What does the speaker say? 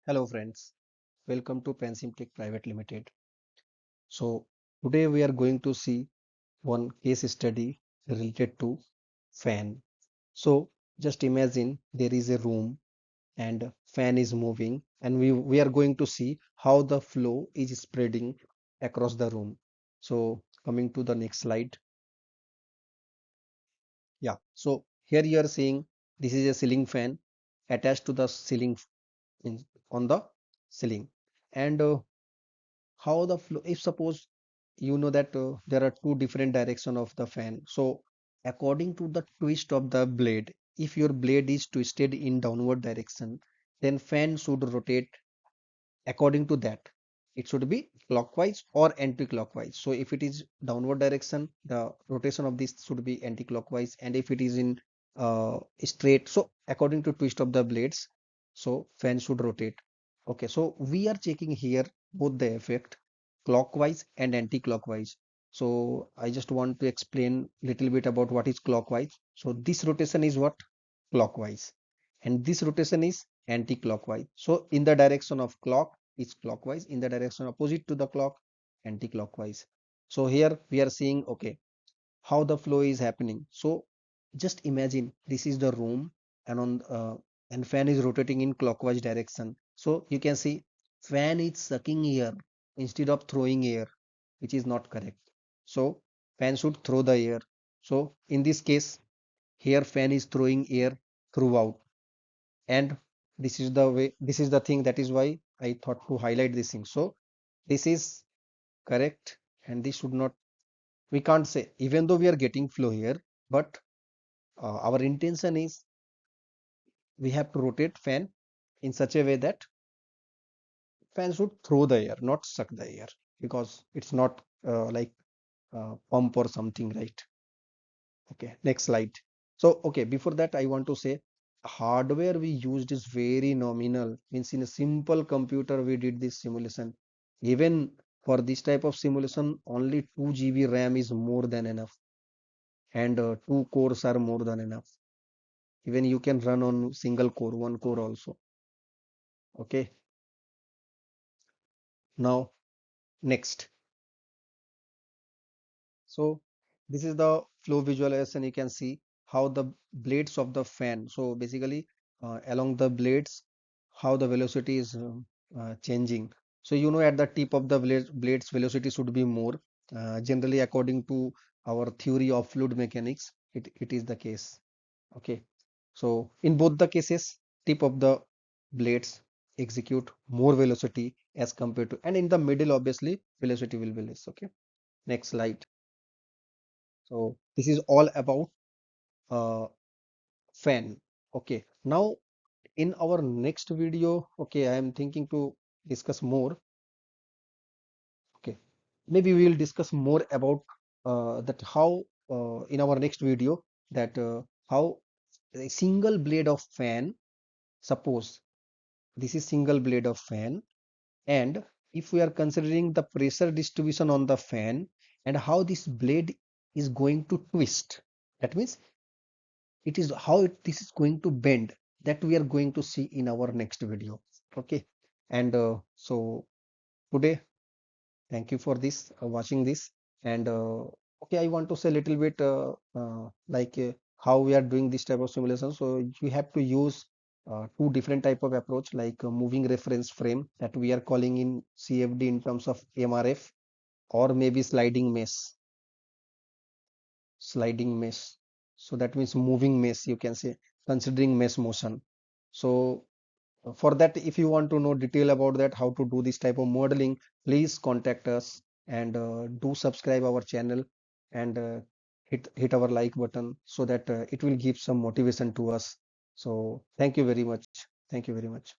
Hello friends, welcome to Pensimtech Private Limited. So today we are going to see one case study related to fan. So just imagine there is a room and fan is moving and we are going to see how the flow is spreading across the room. So coming to the next slide. Yeah, so here you are seeing this is a ceiling fan attached to the ceiling in, on the ceiling and how the flow if suppose you know that there are two different direction of the fan, so according to the twist of the blade, if your blade is twisted in downward direction, then fan should rotate according to that. It should be clockwise or anti-clockwise. So if it is downward direction, the rotation of this should be anti-clockwise, and if it is in straight, so according to twist of the blades, so fan should rotate. Okay, so we are checking here both the effect clockwise and anti-clockwise. So I just want to explain little bit about what is clockwise. So this rotation is what? Clockwise, and this rotation is anti-clockwise. So in the direction of clock is clockwise, in the direction opposite to the clock, anti-clockwise. So here we are seeing, okay, how the flow is happening. So just imagine this is the room, and on and fan is rotating in clockwise direction. So you can see fan is sucking air instead of throwing air, which is not correct. So fan should throw the air. So in this case, here fan is throwing air throughout, and this is the way, this is the thing, that is why I thought to highlight this thing. So this is correct, and this should not, we can't say, even though we are getting flow here, but our intention is we have to rotate fan in such a way that fan should throw the air, not suck the air, because it's not like pump or something, right? Okay, next slide. So, okay, before that, I want to say hardware we used is very nominal. Means in a simple computer, we did this simulation. Even for this type of simulation, only 2 GB RAM is more than enough, and two cores are more than enough. Even you can run on single core, one core also. Okay, now next. So this is the flow visualization. You can see how the blades of the fan. So basically, along the blades, how the velocity is changing. So you know at the tip of the blades, velocity should be more. Generally, according to our theory of fluid mechanics, it is the case. Okay. So in both the cases, tip of the blades execute more velocity as compared to, and in the middle, obviously, velocity will be less. Okay. Next slide. So this is all about uh, fan. Okay. Now in our next video, okay, I am thinking to discuss more. Okay. Maybe we will discuss more about that how in our next video, that how a single blade of fan, suppose this is single blade of fan, and if we are considering the pressure distribution on the fan and how this blade is going to twist, that means it is how this is going to bend, that we are going to see in our next video. Okay, and so today, thank you for this watching this, and okay, I want to say a little bit like how we are doing this type of simulation. So you have to use two different type of approach, like moving reference frame, that we are calling in CFD in terms of MRF, or maybe sliding mesh. So that means moving mesh, you can say, considering mesh motion. So for that, if you want to know detail about that, how to do this type of modeling, please contact us, and do subscribe our channel, and hit our like button, so that it will give some motivation to us. So thank you very much. Thank you very much.